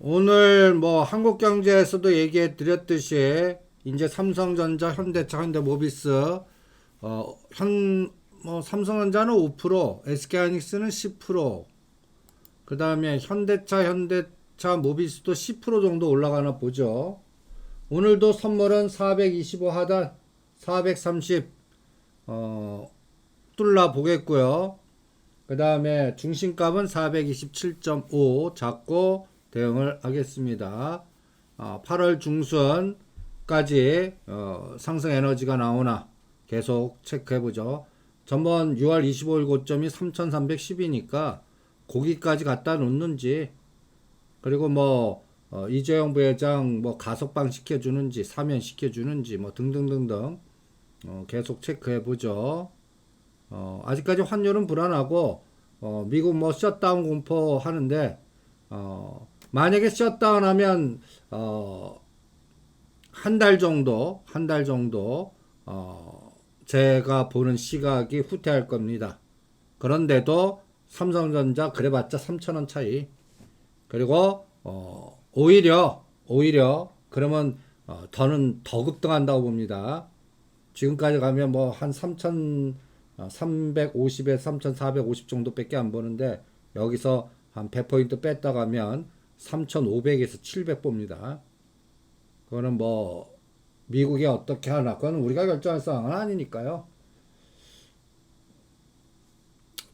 오늘 뭐 한국경제에서도 얘기해 드렸듯이 이제 삼성전자, 현대차, 현대모비스 뭐 삼성전자는 5%, SK하이닉스는 10%, 그다음에 현대차, 모비스도 10% 정도 올라가나 보죠. 오늘도 선물은 425 하단 430 뚫라 보겠고요. 그 다음에 중심값은 427.5 잡고 대응을 하겠습니다. 8월 중순까지 상승 에너지가 나오나 계속 체크해보죠. 전번 6월 25일 고점이 3310이니까 거기까지 갖다 놓는지, 그리고 뭐 이재용 부회장 뭐 가석방 시켜주는지 사면 시켜주는지 뭐 등등등등 계속 체크해보죠. 아직까지 환율은 불안하고, 미국 뭐 셧다운 공포하는데, 만약에 셧다운 하면, 한 달 정도, 제가 보는 시각이 후퇴할 겁니다. 그런데도 삼성전자 그래봤자 3,000원 차이. 그리고, 오히려, 그러면, 더는 더 급등한다고 봅니다. 지금까지 가면 뭐 한 3,350에서 3,450 정도밖에 안 보는데, 여기서 한 100포인트 뺐다 가면 3,500에서 700 봅니다. 그거는 뭐 미국이 어떻게 하나, 그건 우리가 결정할 사항은 아니니까요.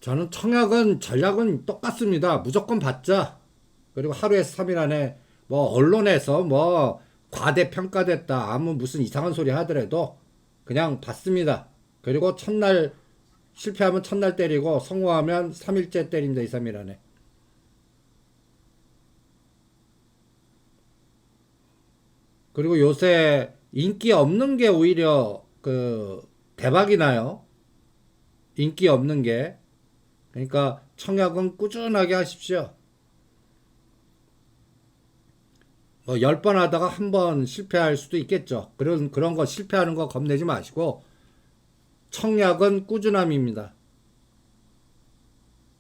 저는 청약은 전략은 똑같습니다. 무조건 받자. 그리고 하루에서 3일 안에 뭐 언론에서 뭐 과대평가됐다, 아무 무슨 이상한 소리 하더라도 그냥 받습니다. 그리고 첫날 실패하면 첫날 때리고 성공하면 3일째 때립니다. 2, 3일 안에. 그리고 요새 인기 없는 게 오히려 대박이 나요. 인기 없는 게. 그러니까 청약은 꾸준하게 하십시오. 뭐 10번 하다가 한 번 실패할 수도 있겠죠. 그런 거 실패하는 거 겁내지 마시고, 청약은 꾸준함입니다.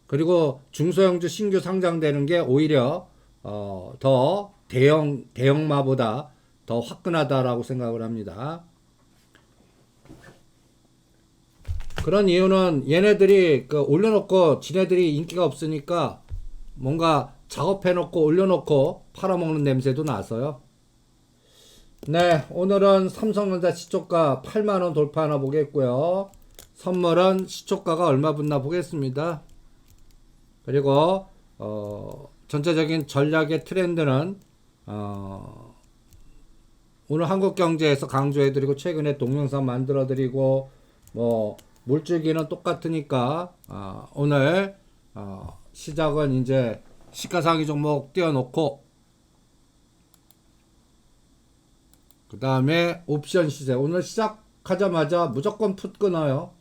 그리고 중소형주 신규 상장되는 게 오히려 더 대형마보다 더 화끈하다라고 생각을 합니다. 그런 이유는 얘네들이 올려놓고 지네들이 인기가 없으니까 뭔가 작업해놓고 올려놓고 팔아먹는 냄새도 나서요. 네, 오늘은 삼성전자 시초가 8만원 돌파하나 보겠고요. 선물은 시초가가 얼마 붙나 보겠습니다. 그리고 전체적인 전략의 트렌드는 오늘 한국경제에서 강조해드리고, 최근에 동영상 만들어드리고, 뭐 물줄기는 똑같으니까 오늘 시작은 이제 시가상위 종목 띄워놓고, 그 다음에 옵션 시세 오늘 시작하자마자 무조건 풋 끊어요.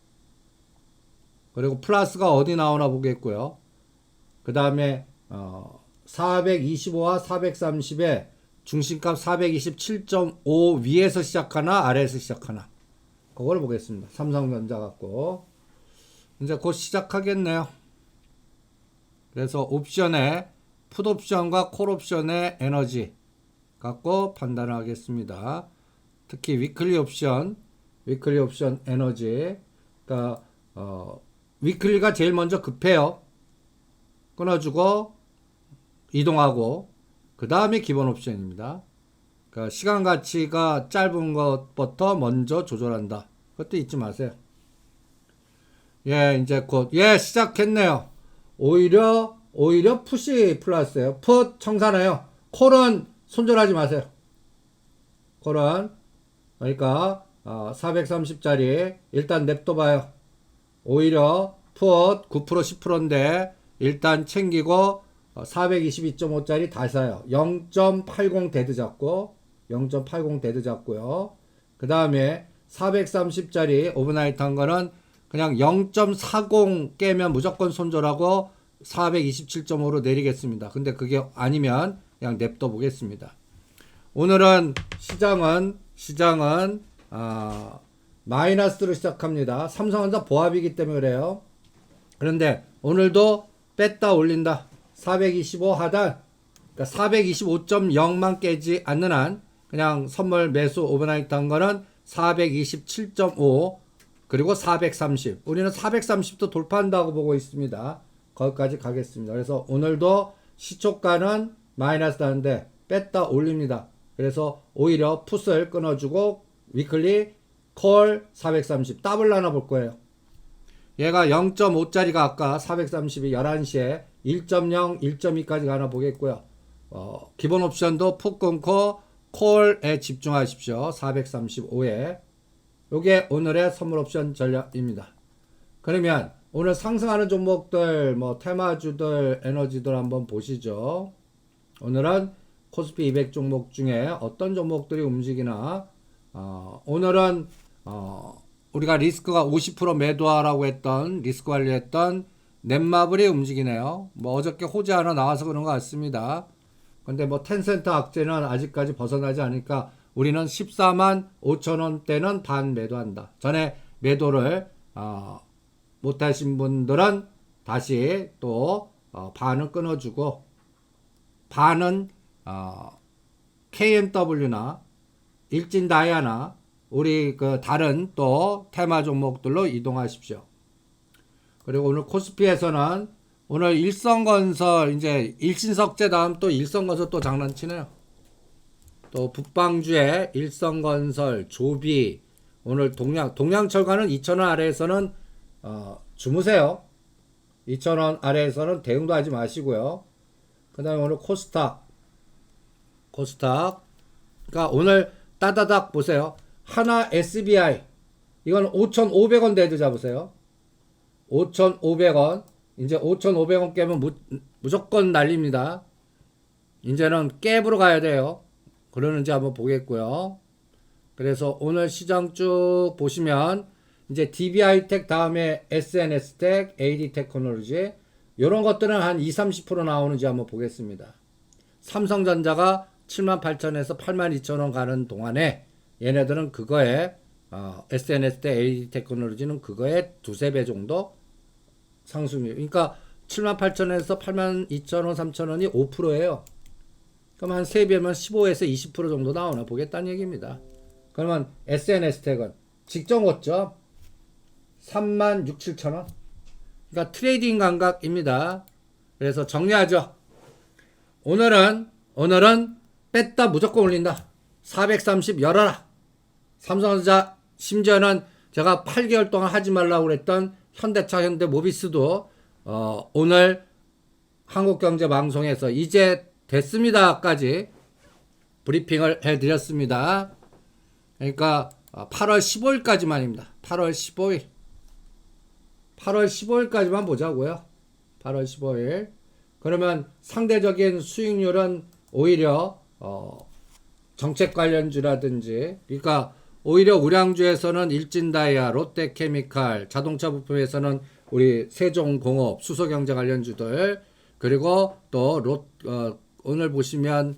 그리고 플러스가 어디 나오나 보겠고요. 그 다음에 425와 430에 중심값 427.5 위에서 시작하나 아래에서 시작하나, 그걸 보겠습니다. 삼성전자 갖고 이제 곧 시작하겠네요. 그래서 옵션에 풋옵션과 콜옵션의 에너지 갖고 판단을 하겠습니다. 특히 위클리 옵션 에너지, 그러니까 위클리가 제일 먼저 급해요. 끊어주고 이동하고, 그 다음에 기본 옵션입니다. 그러니까 시간 가치가 짧은 것부터 먼저 조절한다. 그것도 잊지 마세요. 예, 이제 곧 시작했네요. 오히려 풋이 플러스예요. 풋 청산해요. 콜은 손절하지 마세요. 콜은 그러니까 430짜리 일단 냅둬봐요. 오히려 풋 9% 10%인데 일단 챙기고 422.5짜리 다 사요. 0.80 데드 잡고 0.80 데드 잡고요. 그 다음에 430짜리 오버나이트 한 거는 그냥 0.40 깨면 무조건 손절하고 427.5로 내리겠습니다. 근데 그게 아니면 그냥 냅둬 보겠습니다. 오늘은 시장은 마이너스로 시작합니다. 삼성전자 보합이기 때문에 그래요. 그런데 오늘도 뺐다 올린다. 425 하단 그러니까 425.0만 깨지 않는 한 그냥 선물 매수 오버나이트 한 거는 427.5 그리고 430. 우리는 430도 돌파한다고 보고 있습니다. 거기까지 가겠습니다. 그래서 오늘도 시초가는 마이너스 나는데 뺐다 올립니다. 그래서 오히려 풋을 끊어주고 위클리 콜 430 더블 나눠볼 거예요. 얘가 0.5짜리가 아까 430이 11시에 1.0, 1.2까지 가나 보겠고요. 기본 옵션도 풋 끊고 콜에 집중하십시오. 435에. 요게 오늘의 선물 옵션 전략입니다. 그러면 오늘 상승하는 종목들, 뭐 테마주들, 에너지들 한번 보시죠. 오늘은 코스피 200 종목 중에 어떤 종목들이 움직이나, 오늘은 우리가 리스크가 50% 매도하라고 했던, 리스크 관리했던 넷마블이 움직이네요. 뭐 어저께 호재 하나 나와서 그런 것 같습니다. 근데 뭐 텐센트 악재는 아직까지 벗어나지 않으니까 우리는 14만 5천 원대는 반 매도한다. 전에 매도를 못하신 분들은 다시 또 반은 끊어주고, 반은 KMW나 일진다이아나 우리 그 다른 또 테마 종목들로 이동하십시오. 그리고 오늘 코스피에서는 오늘 일성건설, 이제 일신석재 다음 또 일성건설 또 장난치네요. 또 북방주의 일성건설, 조비, 오늘 동양철과는 2,000원 아래에서는 주무세요. 2,000원 아래에서는 대응도 하지 마시고요. 그 다음에 오늘 코스닥. 그러니까 오늘 따다닥 보세요. 하나 SBI 이건 5,500원 대도 잡으세요. 5,500원. 이제 5,500원 깨면 무조건 날립니다. 이제는 갭으로 가야 돼요. 그러는지 한번 보겠고요. 그래서 오늘 시장 쭉 보시면 이제 DBI텍 다음에 SNS텍, AD테크놀로지 이런 것들은 한 20-30% 나오는지 한번 보겠습니다. 삼성전자가 78,000에서 82,000원 가는 동안에 얘네들은 그거에 SNS텍, AD테크놀로지는 그거에 두세 배 정도 상승률. 그러니까 78,000원에서 82,000원, 3,000원이 5%예요. 그럼 한 3배면 15에서 20% 정도 나오나 보겠다는 얘기입니다. 그러면 SNS텍은 직전 고점 36,000원. 그러니까 트레이딩 감각입니다. 그래서 정리하죠. 오늘은 뺐다 무조건 올린다. 430 열어라. 삼성전자, 심지어는 제가 8개월 동안 하지 말라고 그랬던 현대차, 현대모비스도 오늘 한국경제방송에서 이제 됐습니다까지 브리핑을 해드렸습니다. 그러니까 8월 15일까지만입니다. 8월 15일까지만 보자고요. 8월 15일. 그러면 상대적인 수익률은 오히려 정책 관련주라든지, 그러니까 오히려 우량주에서는 일진다이아, 롯데케미칼, 자동차 부품에서는 우리 세종공업, 수소경제 관련주들, 그리고 또 오늘 보시면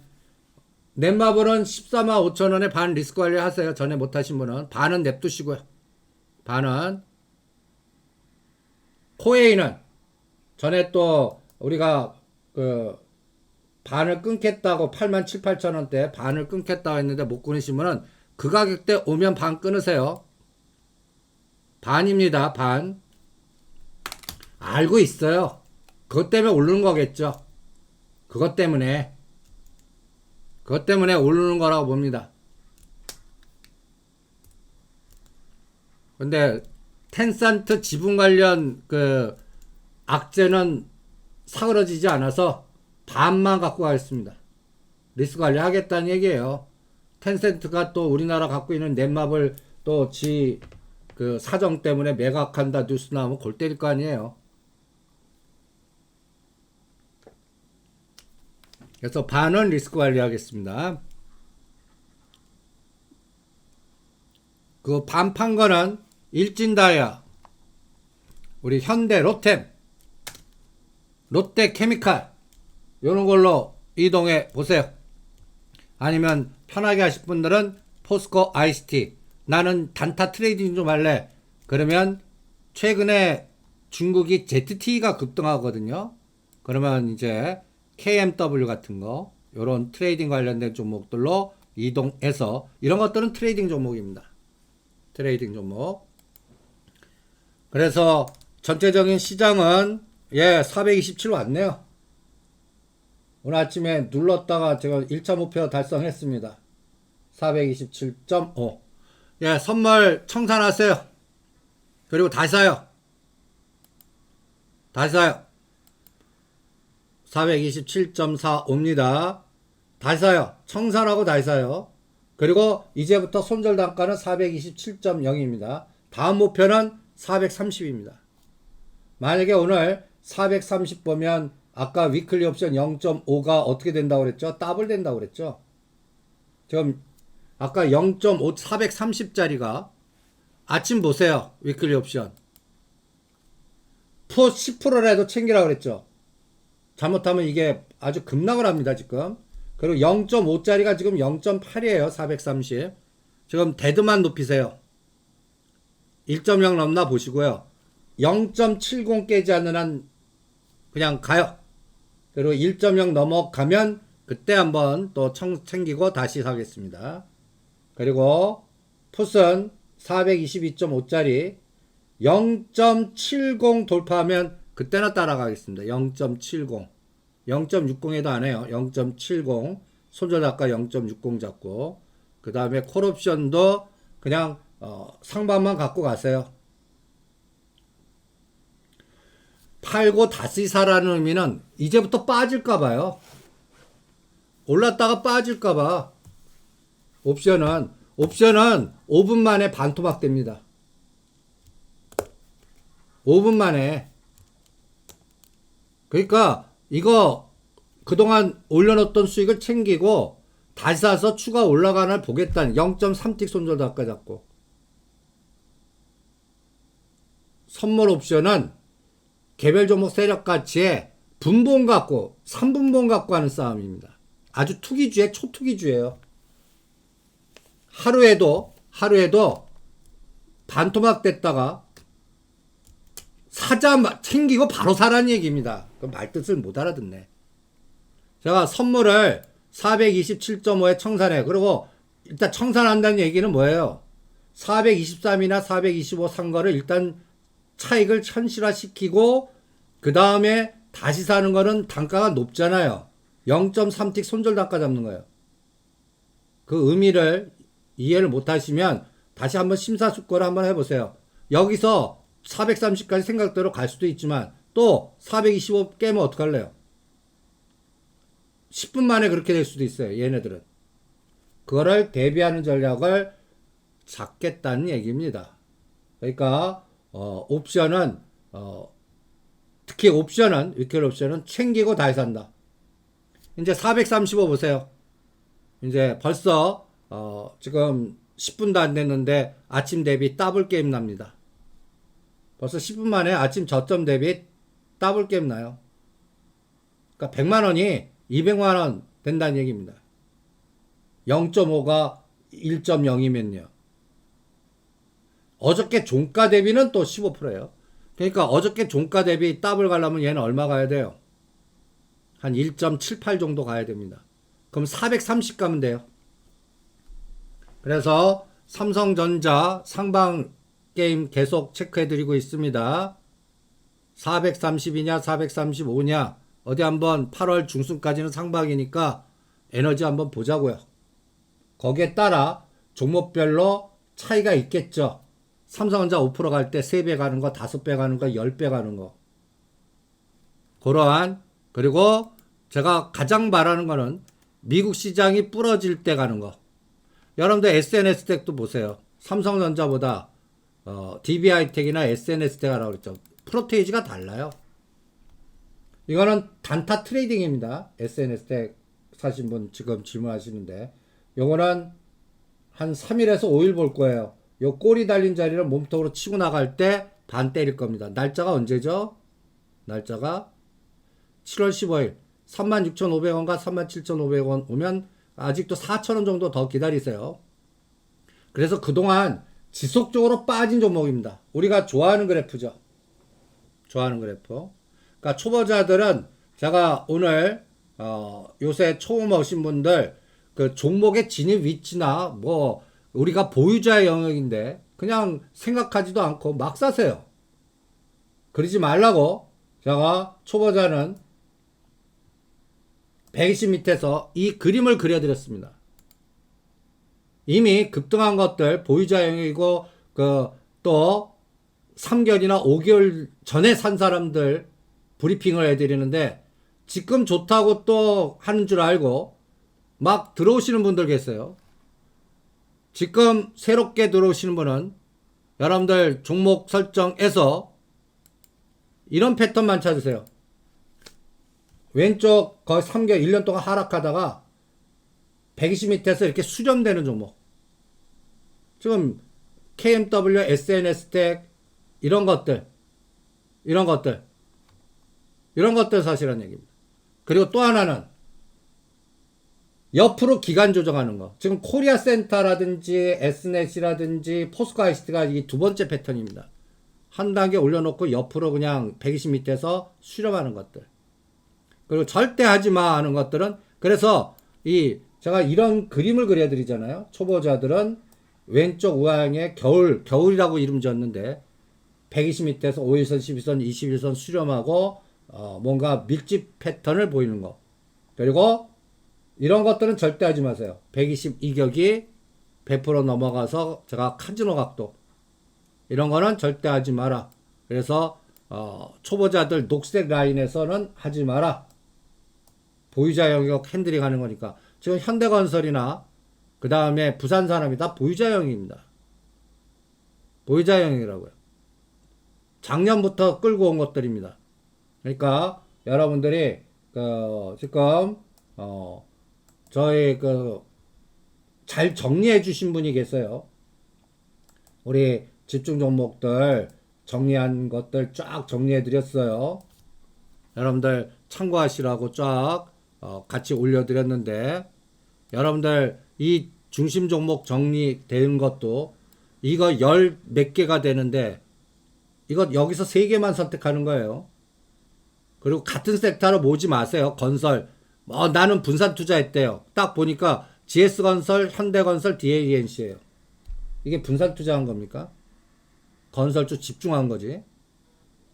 넷마블은 14만 5천 원에 반 리스크 관리 하세요. 전에 못하신 분은 반은 냅두시고요. 반은. 코웨이는 전에 또 우리가 그 반을 끊겠다고 8만 7, 8천 원대 반을 끊겠다고 했는데 못 끊으시면은 그 가격대 오면 반 끊으세요. 반입니다. 반. 알고 있어요. 그것 때문에 오르는 거겠죠. 그것 때문에 오르는 거라고 봅니다. 근데 텐센트 지분 관련 그 악재는 사그러지지 않아서 반만 갖고 가겠습니다. 리스크 관리 하겠다는 얘기예요. 텐센트가 또 우리나라 갖고 있는 넷마블 또 그 사정 때문에 매각한다 뉴스 나오면 골 때릴 거 아니에요. 그래서 반은 리스크 관리 하겠습니다. 그 반 판 거는 일진다이아, 우리 현대 로템, 롯데케미칼 요런 걸로 이동해 보세요. 아니면 편하게 하실 분들은 포스코 아이스티, 나는 단타 트레이딩 좀 할래. 그러면 최근에 중국이 ZTE가 급등하거든요. 그러면 이제 KMW 같은 거, 이런 트레이딩 관련된 종목들로 이동해서 이런 것들은 트레이딩 종목입니다. 트레이딩 종목. 그래서 전체적인 시장은 427 왔네요. 오늘 아침에 눌렀다가 제가 1차 목표 달성했습니다. 427.5. 선물 청산하세요. 그리고 다시 사요. 다시 사요. 427.45입니다. 다시 사요. 청산하고 다시 사요. 그리고 이제부터 손절 단가는 427.0입니다. 다음 목표는 430입니다. 만약에 오늘 430 보면 아까 위클리 옵션 0.5가 어떻게 된다고 그랬죠? 더블 된다고 그랬죠? 지금 아까 0.5 430짜리가 아침 보세요. 위클리 옵션 풋 10%라도 챙기라고 그랬죠? 잘못하면 이게 아주 급락을 합니다. 지금. 그리고 0.5짜리가 지금 0.8이에요. 430. 지금 데드만 높이세요. 1.0 넘나 보시고요. 0.70 깨지 않는 한 그냥 가요. 그리고 1.0 넘어가면 그때 한번 또 챙기고 다시 사겠습니다. 그리고 풋은 422.5짜리 0.70 돌파하면 그때나 따라가겠습니다. 0.70 0.60에도 안 해요. 0.70 손절 단가 0.60 잡고 그 다음에 콜옵션도 그냥 상반만 갖고 가세요. 팔고 다시 사라는 의미는 이제부터 빠질까봐요. 올랐다가 빠질까봐. 옵션은 5분 만에 반토막 됩니다. 5분 만에. 그러니까 이거 그동안 올려놓던 수익을 챙기고 다시 사서 추가 올라가나 보겠다는 0.3틱 손절 단가 잡고. 선물 옵션은 개별 종목 세력 가치에 분봉 갖고 3분봉 갖고 하는 싸움입니다. 아주 투기주의 초투기주예요. 하루에도 반토막 됐다가 사자 챙기고 바로 사라는 얘기입니다. 그 말뜻을 못 알아듣네. 제가 선물을 427.5에 청산해요. 그리고 일단 청산한다는 얘기는 뭐예요? 423이나 425 산 거를 일단 차익을 현실화시키고 그 다음에 다시 사는 거는 단가가 높잖아요. 0.3틱 손절 단가 잡는 거예요. 그 의미를 이해를 못 하시면 다시 한번 심사숙고를 한번 해보세요. 여기서 430까지 생각대로 갈 수도 있지만 또 425 깨면 어떡할래요? 10분 만에 그렇게 될 수도 있어요. 얘네들은. 그거를 대비하는 전략을 잡겠다는 얘기입니다. 그러니까 옵션은 특히 옵션은 위클 옵션은 챙기고 다시 산다. 이제 435 보세요. 이제 벌써 지금 10분도 안 됐는데 아침 대비 더블 게임 납니다. 벌써 10분 만에 아침 저점 대비 더블 게임 나요. 그러니까 100만 원이 200만 원 된다는 얘기입니다. 0.5가 1.0이면요. 어저께 종가 대비는 또 15%예요. 그러니까 어저께 종가 대비 더블 가려면 얘는 얼마 가야 돼요? 한 1.78 정도 가야 됩니다. 그럼 430 가면 돼요. 그래서 삼성전자 상방 게임 계속 체크해드리고 있습니다. 430이냐 435냐 어디 한번 8월 중순까지는 상방이니까 에너지 한번 보자고요. 거기에 따라 종목별로 차이가 있겠죠. 삼성전자 5% 갈 때 3배 가는 거, 5배 가는 거, 10배 가는 거. 그러한 그리고 제가 가장 바라는 거는 미국 시장이 부러질 때 가는 거. 여러분들 SNS 텍도 보세요. 삼성전자보다 DB하이텍이나 SNS 텍 하라고 그랬죠. 프로테이지가 달라요. 이거는 단타 트레이딩입니다. SNS 텍 사신 분 지금 질문하시는데 요거는 한 3일에서 5일 볼 거예요. 요 꼬리 달린 자리를 몸통으로 치고 나갈 때 반 때릴 겁니다. 날짜가 언제죠? 날짜가 7월 15일 36,500원과 37,500원 오면 아직도 4,000원 정도 더 기다리세요. 그래서 그동안 지속적으로 빠진 종목입니다. 우리가 좋아하는 그래프죠. 좋아하는 그래프. 그러니까 초보자들은 제가 오늘 요새 처음 오신 분들 그 종목의 진입 위치나 뭐 우리가 보유자의 영역인데 그냥 생각하지도 않고 막 사세요. 그러지 말라고 제가 초보자는 120 밑에서 이 그림을 그려드렸습니다. 이미 급등한 것들 보유자 영역이고 그 또 3개월이나 5개월 전에 산 사람들 브리핑을 해드리는데 지금 좋다고 또 하는 줄 알고 막 들어오시는 분들 계세요. 지금 새롭게 들어오시는 분은 여러분들 종목 설정에서 이런 패턴만 찾으세요. 왼쪽 거의 3개월 1년 동안 하락하다가 120 밑에서 이렇게 수렴되는 종목. 지금 KMW, SNS텍 이런 것들 사시라는 얘기입니다. 그리고 또 하나는 옆으로 기간 조정하는 거. 지금 코리아 센터라든지 SNS라든지 포스코 ICT가 이 두 번째 패턴입니다. 한 단계 올려놓고 옆으로 그냥 120 밑에서 수렴하는 것들. 그리고 절대 하지 마 하는 것들은 그래서 제가 이런 그림을 그려드리잖아요. 초보자들은 왼쪽 우하향에 겨울이라고 이름 지었는데 120 밑에서 5일선, 12선, 21선 수렴하고 뭔가 밀집 패턴을 보이는 거. 그리고 이런 것들은 절대 하지 마세요. 120 이격이 100% 넘어가서 제가 카지노 각도 이런 거는 절대 하지 마라. 그래서 초보자들 녹색 라인에서는 하지 마라. 보유자 영역 핸들링 하는 거니까. 지금 현대건설이나 그 다음에 부산산업이 다 보유자형입니다. 보유자형이라고요. 작년부터 끌고 온 것들입니다. 그러니까 여러분들이 지금 저희 잘 정리해 주신 분이 계세요. 우리 집중 종목들 정리한 것들 쫙 정리해 드렸어요. 여러분들 참고하시라고 쫙 같이 올려 드렸는데 여러분들 이 중심 종목 정리된 것도 이거 열 몇 개가 되는데 이거 여기서 3개만 선택하는 거예요. 그리고 같은 섹터로 모지 마세요. 건설 나는 분산 투자했대요. 딱 보니까 GS건설, 현대건설, DANC예요. 이게 분산 투자한 겁니까? 건설주 집중한 거지.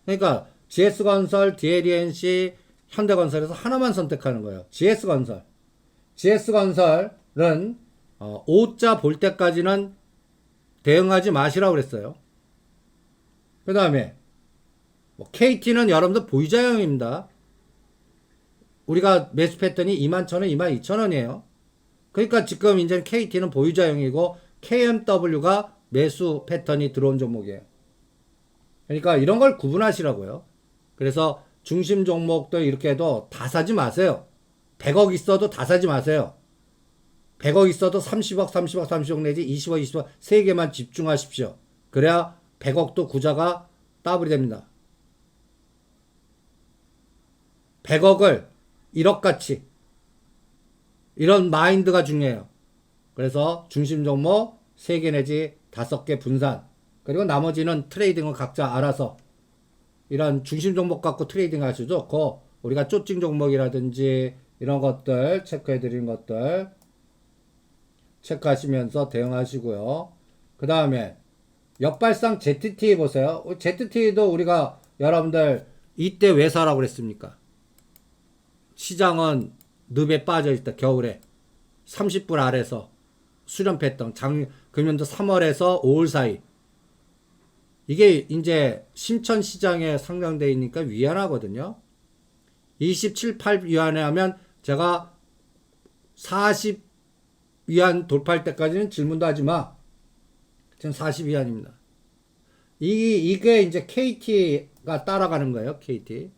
그러니까 GS건설, DANC, 현대건설에서 하나만 선택하는 거예요. GS건설은 5자 볼 때까지는 대응하지 마시라고 그랬어요. 그 다음에 KT는 여러분들 보유자형입니다. 우리가 매수 패턴이 21,000원, 22,000원이에요. 그러니까 지금 이제 KT는 보유자형이고 KMW가 매수 패턴이 들어온 종목이에요. 그러니까 이런 걸 구분하시라고요. 그래서 중심 종목들 이렇게 해도 다 사지 마세요. 100억 있어도 다 사지 마세요. 100억 있어도 30억 내지 20억, 20억 3개만 집중하십시오. 그래야 100억도 구자가 따블이 됩니다. 100억을 1억같이 이런 마인드가 중요해요. 그래서 중심 종목 3개 내지 5개 분산 그리고 나머지는 트레이딩은 각자 알아서 이런 중심 종목 갖고 트레이딩 하셔도 좋고 우리가 쪼찡 종목이라든지 이런 것들 체크해 드리는 것들 체크하시면서 대응하시고요. 그 다음에 역발상 ZT 보세요. ZT도 우리가 여러분들 이때 왜 사라고 그랬습니까? 시장은 늪에 빠져있다. 겨울에 30불 아래서 수렴했던 금년도 3월에서 5월 사이 이게 이제 심천 시장에 상장되어 있으니까 위안하거든요. 27, 8 위안에 하면 제가 40 위안 돌파할 때까지는 질문도 하지 마. 지금 40 위안입니다. 이게 이제 KT가 따라가는 거예요. KT.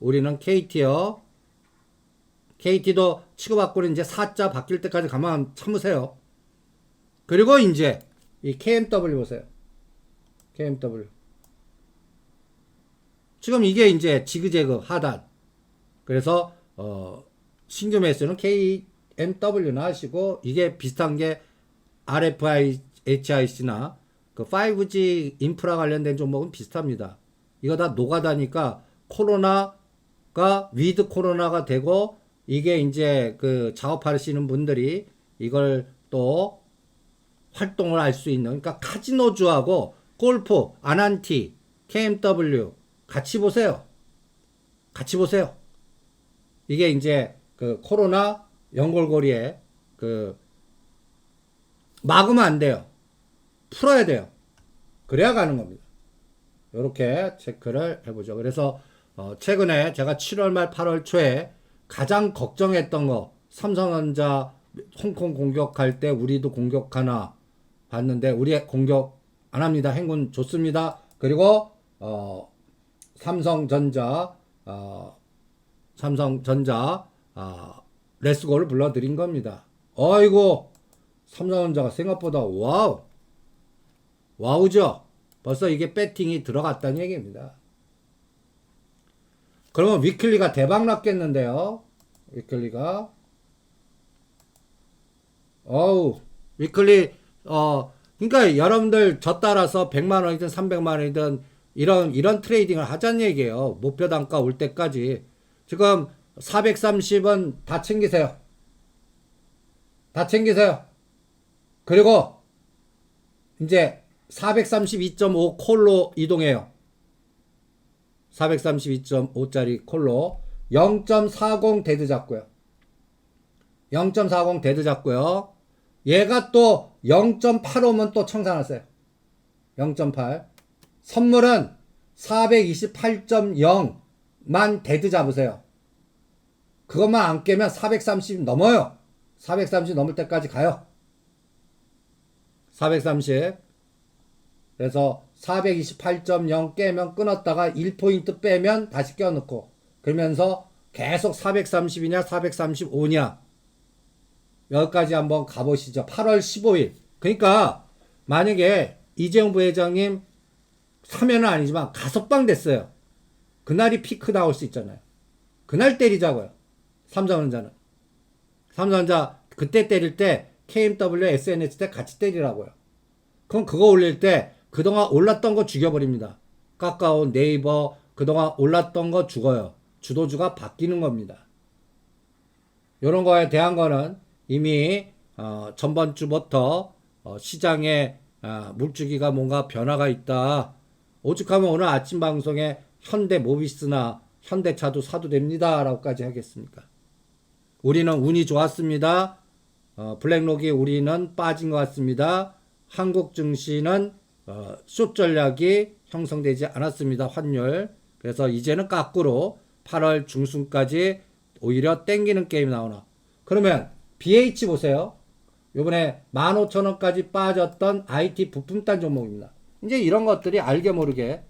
우리는 KT요. KT도 치고받고는 이제 4자 바뀔 때까지 가만 참으세요. 그리고 이제 이 KMW 보세요. KMW. 지금 이게 이제 지그재그 하단. 그래서 신규 매수는 KMW나 하시고 이게 비슷한 게 RFI, HIC나 그 5G 인프라 관련된 종목은 비슷합니다. 이거 다 노가다니까 코로나가 위드 코로나가 되고 이게 이제 그 작업하시는 분들이 이걸 또 활동을 할 수 있는, 그러니까 카지노주하고 골프, 아난티, KMW 같이 보세요. 같이 보세요. 이게 이제 그 코로나 연골고리에 그 막으면 안 돼요. 풀어야 돼요. 그래야 가는 겁니다. 이렇게 체크를 해보죠. 그래서 최근에 제가 7월 말 8월 초에 가장 걱정했던 거, 삼성전자 홍콩 공격할 때 우리도 공격하나 봤는데 우리 공격 안 합니다. 행군 좋습니다. 그리고 삼성전자 레스고를 불러드린 겁니다. 어이고 삼성전자가 생각보다 와우죠. 벌써 이게 배팅이 들어갔다는 얘기입니다. 그러면 위클리가 대박 났겠는데요. 위클리가 위클리 그러니까 여러분들 저 따라서 100만 원이든 300만 원이든 이런 트레이딩을 하자는 얘기예요. 목표 단가 올 때까지. 지금 430은 다 챙기세요. 다 챙기세요. 그리고 이제 432.5 콜로 이동해요. 432.5짜리 콜로 0.40 데드 잡고요. 0.40 데드 잡고요. 얘가 또 0.85면 또 청산하세요. 0.8. 선물은 428.0만 데드 잡으세요. 그것만 안 깨면 430 넘어요. 430 넘을 때까지 가요. 430. 그래서 428.0 깨면 끊었다가 1포인트 빼면 다시 껴넣고 그러면서 계속 430이냐 435냐 여기까지 한번 가보시죠. 8월 15일. 그러니까 만약에 이재용 부회장님 사면은 아니지만 가석방 됐어요. 그날이 피크 나올 수 있잖아요. 그날 때리자고요. 삼성전자는. 삼성전자 그때 때릴 때 KMW, SNS 때 같이 때리라고요. 그럼 그거 올릴 때 그동안 올랐던 거 죽여버립니다. 카카오, 네이버 그동안 올랐던 거 죽어요. 주도주가 바뀌는 겁니다. 이런 거에 대한 거는 이미 전번 주부터 시장에 물주기가 뭔가 변화가 있다. 오죽하면 오늘 아침 방송에 현대모비스나 현대차도 사도 됩니다. 라고까지 하겠습니까? 우리는 운이 좋았습니다. 블랙록이 우리는 빠진 것 같습니다. 한국 증시는 숏 전략이 형성되지 않았습니다. 환율. 그래서 이제는 거꾸로 8월 중순까지 오히려 땡기는 게임이 나오나. 그러면 BH 보세요. 요번에 15,000원까지 빠졌던 IT 부품단 종목입니다. 이제 이런 것들이 알게 모르게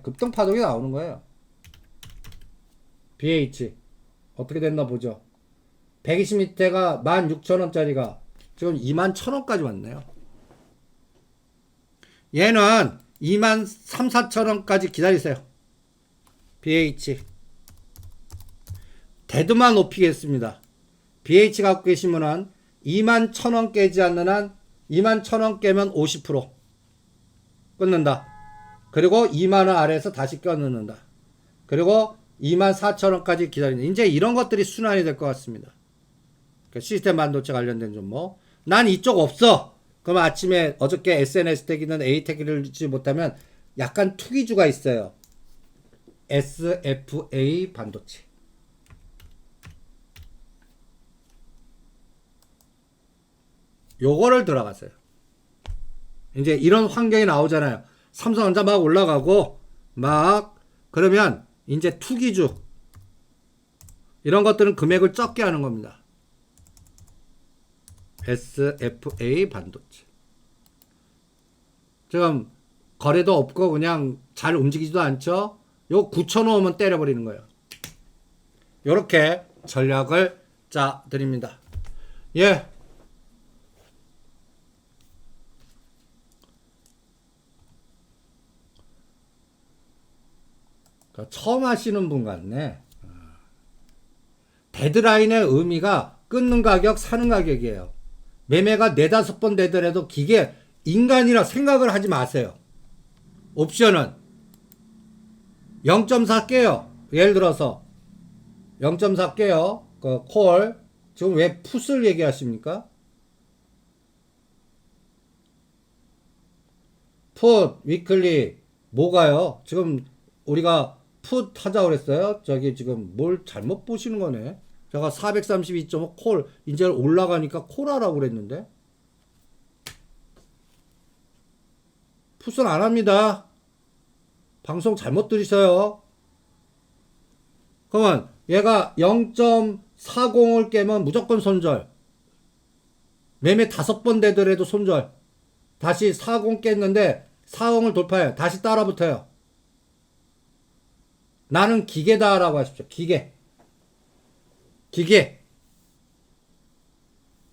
급등파동이 나오는 거예요. BH 어떻게 됐나 보죠. 120 밑에가 16,000원짜리가 지금 21,000원까지 왔네요. 얘는 23,000~24,000원까지 기다리세요. BH 데드만 높이겠습니다. BH 갖고 계시면은 21,000원 깨지 않는 한 21,000원 깨면 50% 끊는다. 그리고 2만원 아래에서 다시 껴넣는다. 그리고 24,000원까지 기다린다. 이제 이런 것들이 순환이 될 것 같습니다. 그러니까 시스템 반도체 관련된 종목. 난 이쪽 없어. 그럼 아침에 어저께 SNS 택이든 A 택을 넣지 못하면 약간 투기주가 있어요. SFA 반도체. 요거를 들어가세요. 이제 이런 환경이 나오잖아요. 삼성전자 막 올라가고 그러면 이제 투기주 이런 것들은 금액을 적게 하는 겁니다. SFA 반도체. 지금 거래도 없고 그냥 잘 움직이지도 않죠. 요 9,000원 오면 때려버리는 거예요. 요렇게 전략을 짜 드립니다. 예. 처음 하시는 분 같네. 데드라인의 의미가 끊는 가격, 사는 가격이에요. 매매가 4~5번 되더라도 기계 인간이라 생각을 하지 마세요. 옵션은 0.4 깨요. 예를 들어서 0.4 깨요. 그 콜. 지금 왜 풋을 얘기하십니까? 풋, 위클리, 뭐가요? 지금 우리가 풋 하자고 그랬어요? 저기 지금 뭘 잘못 보시는 거네. 제가 432.5 콜, 이제 올라가니까 콜하라고 그랬는데. 풋은 안 합니다. 방송 잘못 들으셔요. 그러면 얘가 0.40을 깨면 무조건 손절. 매매 5번 되더라도 손절. 다시 40 깼는데 40을 돌파해요. 다시 따라붙어요. 나는 기계다라고 하십시오. 기계. 기계.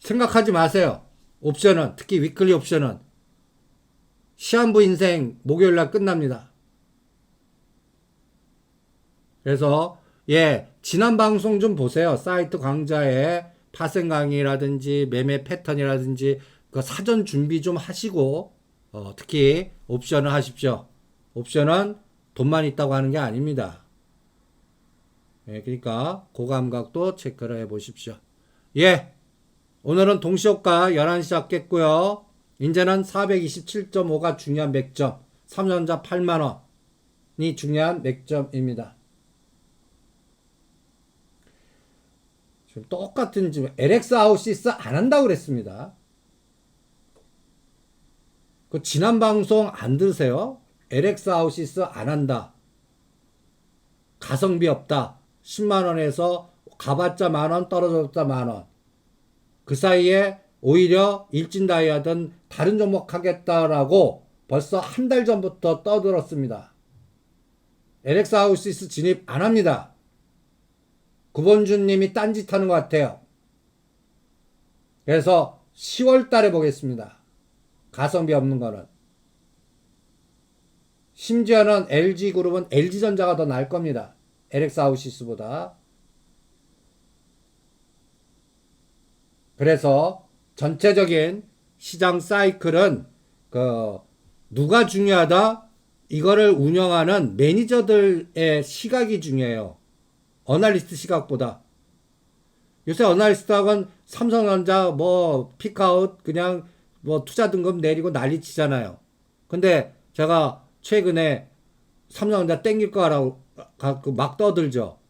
생각하지 마세요. 옵션은, 특히 위클리 옵션은 시한부 인생 목요일날 끝납니다. 그래서 지난 방송 좀 보세요. 사이트 강좌에 파생 강의라든지 매매 패턴이라든지 그 사전 준비 좀 하시고 특히 옵션을 하십시오. 옵션은 돈만 있다고 하는 게 아닙니다. 그러니까 그 감각도 체크를 해 보십시오. 오늘은 동시효과 11시 잡겠고요. 이제는 427.5가 중요한 맥점, 삼성전자 8만원이 중요한 맥점입니다. 지금 똑같은 지금 LX 아웃시스 안 한다고 그랬습니다. 그 지난 방송 안 들으세요? LX 아웃시스 안 한다. 가성비 없다. 10만원에서 가봤자 만원, 떨어졌다 만원. 그 사이에 오히려 일진다이아든 다른 종목 하겠다라고 벌써 한 달 전부터 떠들었습니다. LX 아웃시스 진입 안 합니다. 구본주님이 딴짓 하는 것 같아요. 그래서 10월 달에 보겠습니다. 가성비 없는 거는. 심지어는 LG그룹은 LG전자가 더 나을 겁니다. LX 아웃시스보다. 그래서 전체적인 시장 사이클은 누가 중요하다? 이거를 운영하는 매니저들의 시각이 중요해요. 어널리스트 시각보다. 요새 어널리스트하고는 삼성전자 픽아웃 그냥 투자 등급 내리고 난리 치잖아요. 근데 제가 최근에 삼성전자 땡길 거라고 막 떠들죠.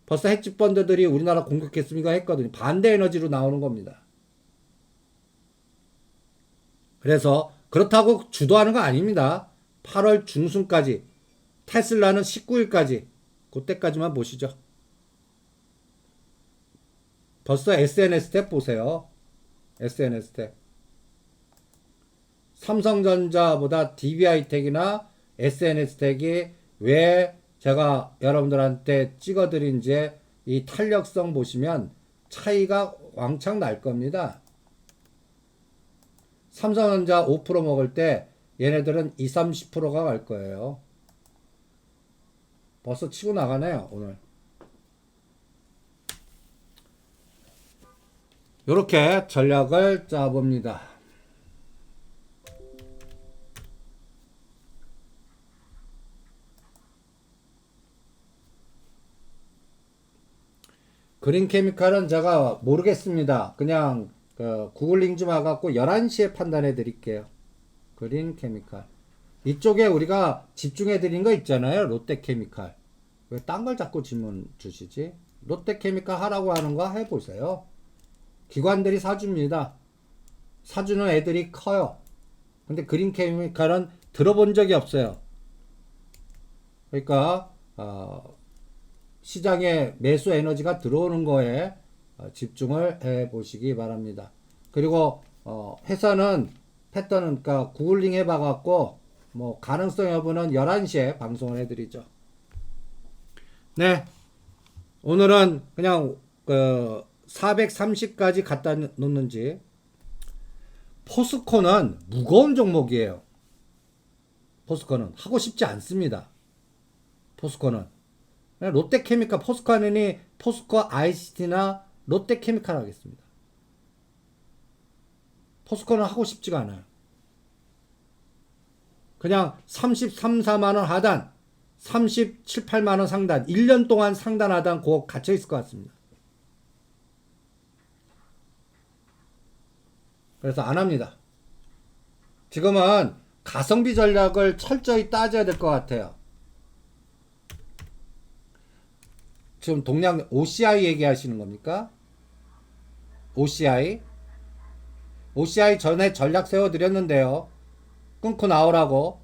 벌써 헤지 펀드들이 우리나라 공격했습니까 했거든요. 반대 에너지로 나오는 겁니다. 그래서 그렇다고 주도하는 거 아닙니다. 8월 중순까지, 테슬라는 19일까지, 그때까지만 보시죠. 벌써 SNS 탭 보세요. SNS 탭. 삼성전자보다 DB하이텍이나 SNS 탭이 왜 제가 여러분들한테 찍어드린지 이 탄력성 보시면 차이가 왕창 날 겁니다. 삼성전자 5% 먹을 때 얘네들은 20, 30%가 갈 거예요. 벌써 치고 나가네요, 오늘. 이렇게 전략을 짜봅니다. 그린케미칼은 제가 모르겠습니다. 그냥 구글링 좀 해갖고 11시에 판단해 드릴게요. 그린케미칼. 이쪽에 우리가 집중해 드린 거 있잖아요. 롯데케미칼. 왜 딴 걸 자꾸 질문 주시지? 롯데케미칼 하라고 하는 거 해보세요. 기관들이 사줍니다. 사주는 애들이 커요. 근데 그린케미칼은 들어본 적이 없어요. 그러니까 시장에 매수 에너지가 들어오는 거에 집중을 해 보시기 바랍니다. 그리고 회사는 패턴은 그러니까 구글링 해봐 갖고 가능성 여부는 11시에 방송을 해 드리죠. 네. 오늘은 그냥 430까지 갖다 놓는지. 포스코는 무거운 종목이에요. 포스코는 하고 싶지 않습니다. 포스코는 롯데케미칼, 포스코는 포스코 ICT나 롯데케미칼 하겠습니다. 포스코는 하고 싶지가 않아요. 그냥 33, 4만원 하단, 37, 8만 원 상단, 1년 동안 상단하단 그거 갇혀 있을 것 같습니다. 그래서 안 합니다. 지금은 가성비 전략을 철저히 따져야 될 것 같아요. 지금 동양 OCI 얘기하시는 겁니까? OCI? OCI 전에 전략 세워드렸는데요. 끊고 나오라고.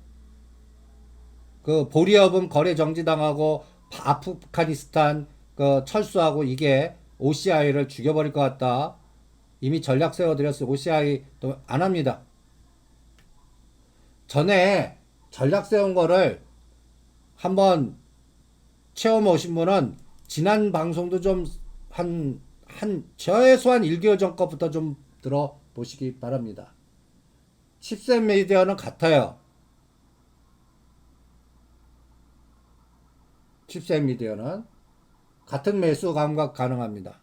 그 보리여분 거래 정지당하고 아프가니스탄 그 철수하고 이게 OCI를 죽여버릴 것 같다. 이미 전략 세워드렸어요. OCI 또 안 합니다. 전에 전략 세운 거를 한번 체험 오신 분은 지난 방송도 좀 최소한 1개월 전 거부터 좀 들어보시기 바랍니다. 칩셋 미디어는 같아요. 칩셋 미디어는 같은 매수 감각 가능합니다.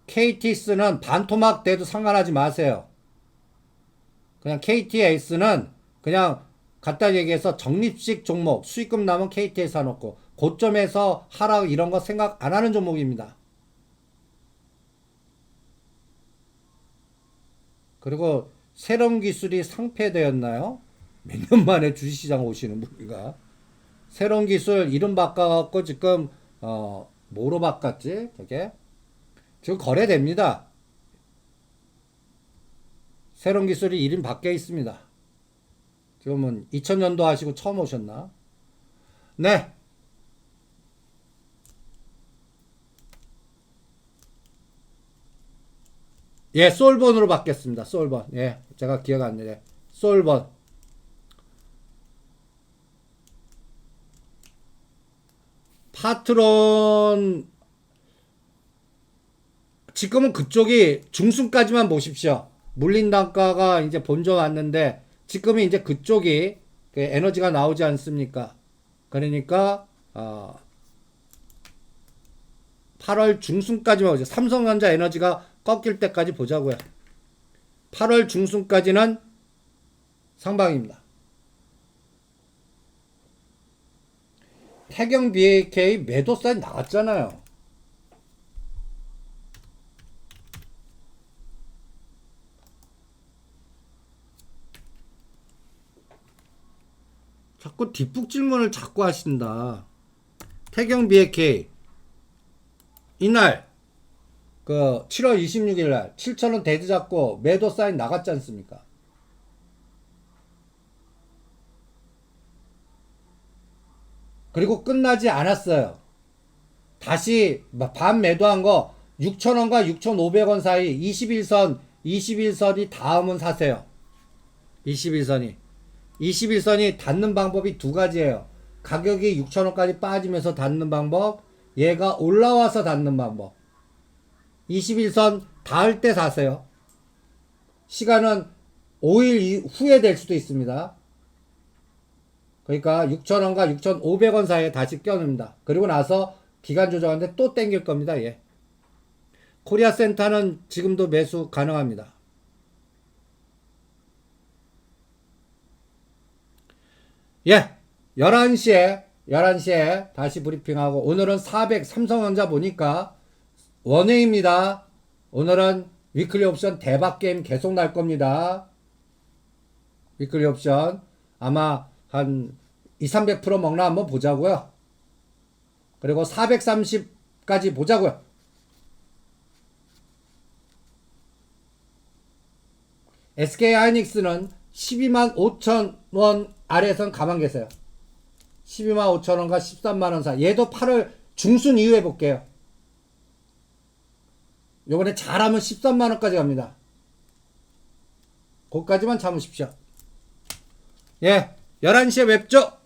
KTS는 반토막 돼도 상관하지 마세요. 그냥 KTS는 그냥 간단히 얘기해서 적립식 종목 수익금 나면 KTS 사놓고 고점에서 하락 이런 거 생각 안 하는 종목입니다. 그리고 새로운 기술이 상폐되었나요? 몇 년 만에 주식시장 오시는 분인가? 새로운 기술 이름 바꿔갖고 지금 뭐로 바꿨지? 저게 지금 거래됩니다. 새로운 기술이 이름 바뀌어 있습니다. 지금은 2000년도 하시고 처음 오셨나? 네. 예, 솔본으로 바뀌었습니다. 솔본. 예, 제가 기억 안 나요. 솔본. 파트론 지금은 그쪽이 중순까지만 보십시오. 물린 단가가 이제 본전 왔는데 지금은 이제 그쪽이 에너지가 나오지 않습니까? 그러니까 8월 중순까지만 보죠. 삼성전자 에너지가 꺾일 때까지 보자고요. 8월 중순까지는 상방입니다. 태경 BAK 매도 사인 나왔잖아요. 자꾸 뒷북 질문을 자꾸 하신다. 태경 BAK 이날 그 7월 26일 날 7,000원 대지 잡고 매도 사인 나갔지 않습니까? 그리고 끝나지 않았어요. 다시 반 매도한 거 6,000원과 6,500원 사이 21선이 닿으면 사세요. 21선이 닿는 방법이 두 가지예요. 가격이 6,000원까지 빠지면서 닿는 방법, 얘가 올라와서 닿는 방법. 21선 닿을 때 사세요. 시간은 5일 후에 될 수도 있습니다. 그러니까 6,000원과 6,500원 사이에 다시 껴놓습니다. 그리고 나서 기간 조정하는데 또 땡길 겁니다. 예. 코리아 센터는 지금도 매수 가능합니다. 예. 11시에 다시 브리핑하고 오늘은 400 삼성전자 보니까 원웨이입니다. 오늘은 위클리 옵션 대박 게임 계속 날 겁니다. 위클리 옵션 아마 한 200~300% 먹나 한번 보자고요. 그리고 430까지 보자고요. SK 하이닉스는 125,000원 아래에선 가만 계세요. 125,000원과 13만원 사이. 얘도 8월 중순 이후에 볼게요. 요번에 잘하면 13만원까지 갑니다. 거기까지만 참으십시오. 예, 11시에 뵙죠.